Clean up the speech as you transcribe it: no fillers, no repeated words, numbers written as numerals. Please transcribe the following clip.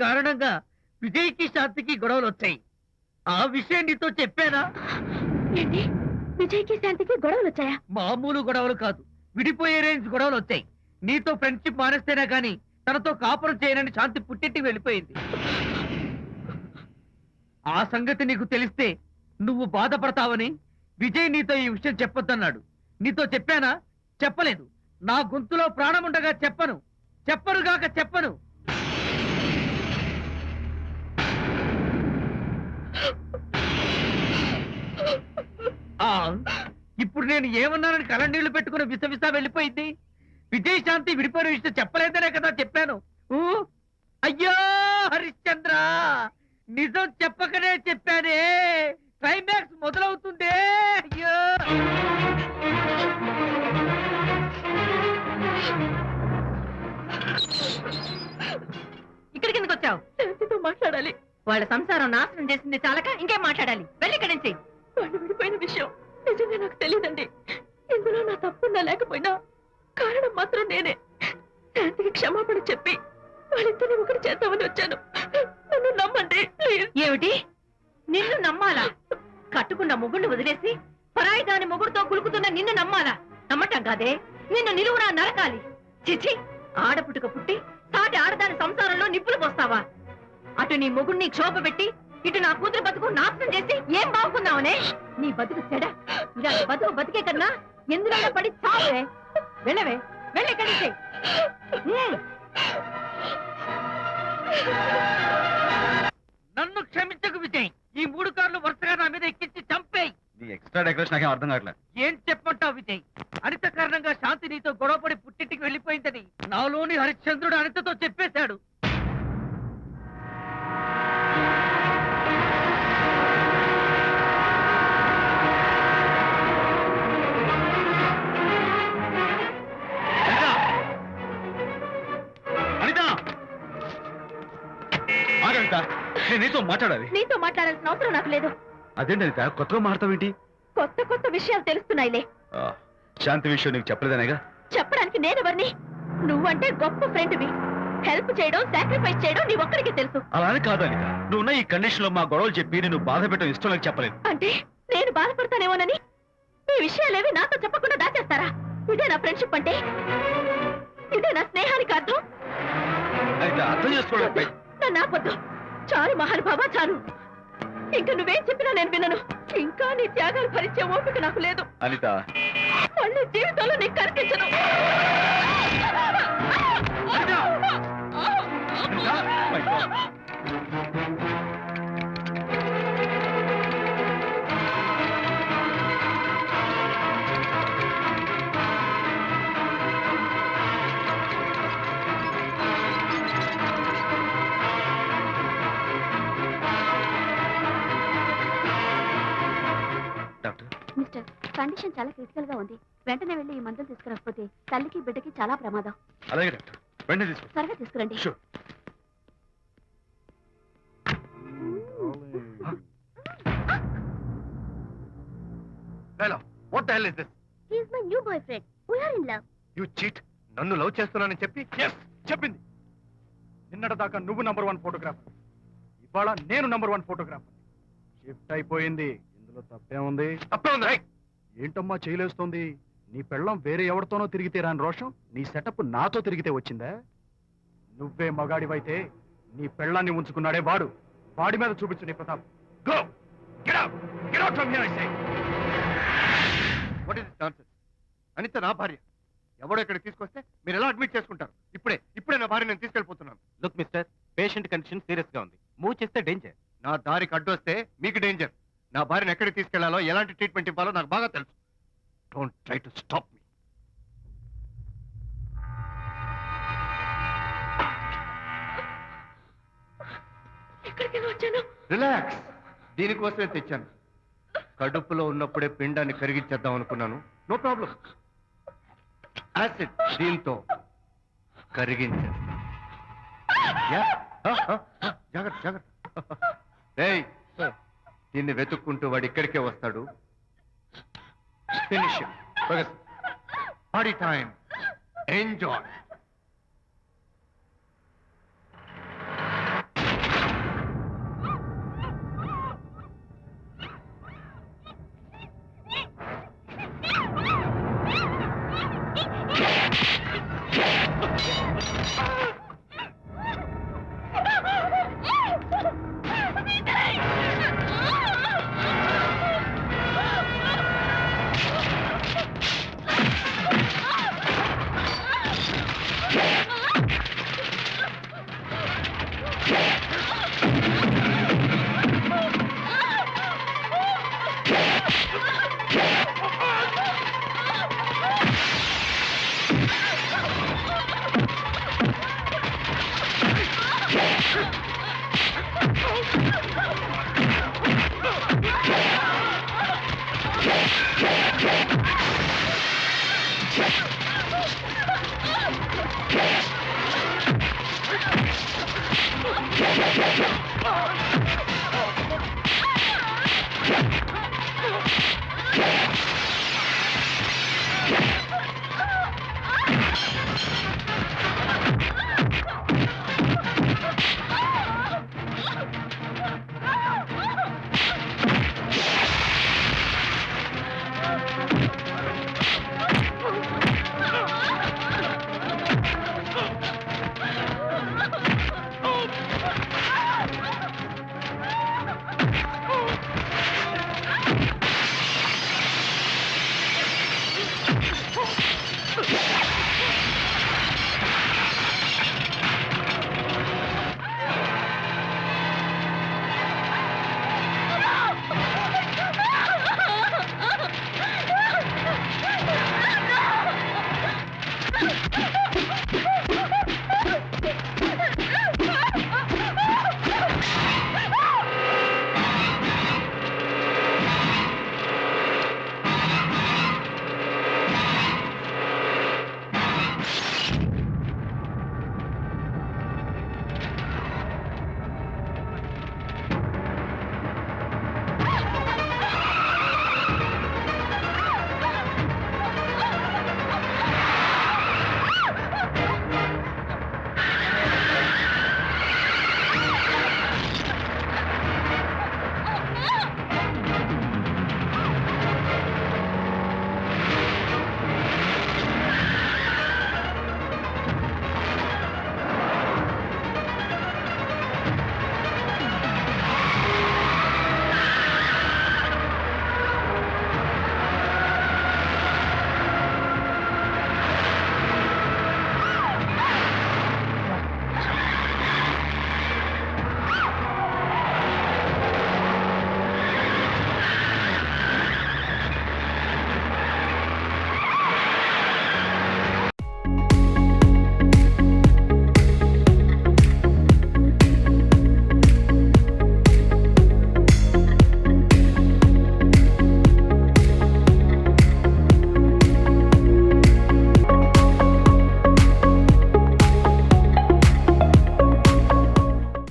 కారణంగా విజయ్కి శాంతికి గొడవలు వచ్చాయి. ఆ విషయం నీతో చెప్పానా? ఏంటి, విజయ్కి శాంతికి గొడవలు వచ్చాయా? మామూలు గొడవలు కాదు, విడిపోయే రేంజ్ గొడవలు వచ్చాయి. నీతో ఫ్రెండ్షిప్ మానేస్తేనే కానీ తనతో కాపురం చేయనని శాంతి పుట్టింటికి వెళ్ళిపోయింది. ఆ సంగతి నీకు తెలిస్తే నువ్వు బాధపడతావని విజయ్ నీతో ఈ విషయం చెప్పొద్దన్నాడు. నీతో చెప్పానా? చెప్పలేదు. నా గొంతులో ప్రాణముండగా చెప్పను, చెప్పనుగాక చెప్పను. ఇప్పుడు నేను ఏమన్నానని కళ్ళనీళ్లు పెట్టుకుని విసవిసా వెళ్ళిపోయింది. విజయ్ శాంతి విడిపోయిన విషయం చెప్పలేదనే కదా చెప్పాను. అయ్యో హరిశ్చంద్ర, నిజం చెప్పకనే చెప్పానే. క్లైమాక్స్ మొదలవుతుందే. అయ్యో ఇక్కడికి ఎందుకు వచ్చావు? శాంతితో మాట్లాడాలి. వాళ్ళ సంసారం నాశనం చేసింది చాలక ఇంకేం మాట్లాడాలి? వెళ్ళి ఇక్కడి నుంచి. వాళ్ళు విడిపోయిన విషయం నిజంగా నాకు తెలియదండి. ఇందులో నా తప్పున్నా లేకపోయినా కారణం మాత్రం నేనే. శాంతికి క్షమాపణ చెప్పి వాళ్ళిద్దరిని ఒకటి చేద్దామని వచ్చాను. నన్ను నమ్మండి. ఏమిటి, నిన్ను నమ్మాలా? కట్టుకున్న మొగుడిని వదిలేసి పరాయి దాని మొగుడుతో కులుకుతున్న నిన్ను నమ్మాలా? నమ్మటం కాదే, నిన్ను నిలువునా నరకాలి. చిచి, ఆడపుట్టుక పుట్టి సాటి ఆడదాని సంసారంలో నిప్పులు పోస్తావా? అటు నీ మొగుడిని క్షోభ పెట్టి ఇటు నా కూతురు బతుకు నాశనం చేసి ఏం బాగుకున్నావనే? నీ బతుకు చెడ. ఇలా బతుకు బతికే కన్నా ఎందులో పడి చావే. వెళ్ళవే, వెళ్ళి కలిసే. నన్ను క్షమించకు విజయ్. ఈ 3 కార్లు వరుసగా నా మీద ఎక్కించి చంపేయి. నీ ఎక్స్ట్రా డెకరేషన్ నాకేం అర్థం కావట్లేదు. ఏం చెప్పంటావు విజయ్? అనిత కారణంగా శాంతి నీతో గొడవపడి పుట్టింటికి వెళ్ళిపోయిందని నాలోని హరిశ్చంద్రుడు అనితతో చెప్పేశాడు. నేను నీతో మాట్లాడాలి. నీతో మాట్లాడాల్సిన అవసరం నాకు లేదు. అదేంటి అనిత, కొత్తగా మాట్లాడతావేంటి? కొత్త కొత్త విషయాలు తెలుస్తున్నాయిలే. శాంతి విషయం నీకు చెప్పలేదనేగా? చెప్పడానికి నేనెవరిని? నువ్వంటే గొప్ప ఫ్రెండ్వి. హెల్ప్ చేయడం, సాక్రిఫైస్ చేయడం నీ ఒక్కడికి తెలుసు. అలానే కాదు అనిత, నువ్వున్న ఈ కండిషన్ లో మా గొడవలు చెప్పి నేను బాధ పెట్టడం ఇష్టం నాకు చెప్పలేదు. అంటే నేను బాధపడతానేమోనని ఈ విషయాలేవి నాతో చెప్పకుండా దాచేస్తారా? ఇదే నా ఫ్రెండ్షిప్ అంటే? ఇదే నా స్నేహానికి అర్థం? అనిత, అర్థం చేసుకోవడం. నన్ను ఆపొద్దు. చాలు మహానుభావా, చాలు. ఇంకా నువ్వేం చెప్పినా నేను వినను. ఇంకా నీ త్యాగాలు భరించే ఓపిక నాకు లేదు. అనిత, మళ్ళీ జీవితంలో నీకు కనిపించను. మిస్టర్, కండిషన్ చాలా క్రిటికల్ గా ఉంది. వెంటనే వెళ్ళి ఈ మందులు తీసుకురాకపోతే తల్లికి బిడ్డకి చాలా ప్రమాదం. అలాగే డాక్టర్, వెంటనే తీసుకో. త్వరగా తీసుకురండి. Sure. Hello, what the hell is this? He is my new boyfriend. We are in love. You cheat. నన్ను లవ్ చేస్తున్నానని చెప్పి చెప్పింది. నిన్నటిదాకా నువ్వు నంబర్ 1 ఫోటోగ్రాఫర్, ఇవాళ నేను నంబర్ 1 ఫోటోగ్రాఫర్. షిఫ్ట్ అయిపోయింది. ఇందులో తప్పే ఉంది? తప్పే ఉంది. రైట్. ఏంటమ్మా చేయలేస్తోంది? నీ పెళ్ళం వేరే ఎవరితోనో తిరిగితే రాని రోషం నీ సెటప్ నాతో తిరిగితే వచ్చిందా? నువ్వే మగాడివైతే నీ పెళ్ళాన్ని ఉంచుకున్నాడే వాడు, వాడి మీద చూపించు నీ Pratap. Go. Get out. Get out from here, I say. What is this nonsense? Anitha నా భార్య. ఎవడో ఇక్కడ తీసుకొస్తే మీరు ఎలా అడ్మిట్ చేసుకుంటారు? ఇప్పుడే నా భార్య నేను తీసుకెళ్ళిపోతున్నాను. Look mister, patient condition serious గా ఉంది. మూవ్ చేస్తే డేంజర్. నా దారికి అడ్డు వస్తే మీకు డేంజర్. నా భార్యను ఎక్కడికి తీసుకెళ్లాలో, ఎలాంటి ట్రీట్మెంట్ ఇవ్వాలో నాకు బాగా తెలుసు. Don't try to stop me. ఎక్కడికి వచ్చాను? రిలాక్స్. దీనికోసమే తెచ్చాను. కడుపులో ఉన్నప్పుడే పిండాన్ని కరిగించేద్దాం అనుకున్నాను. No problem. యాసిడ్ దీంతో కరిగించేస్తా. జాగ్రత్త జాగ్రత్త. ఏయ్, దీన్ని వెతుక్కుంటూ వాడు ఇక్కడికే వస్తాడు. Finish party time. ఎంజాయ్. వదలండి.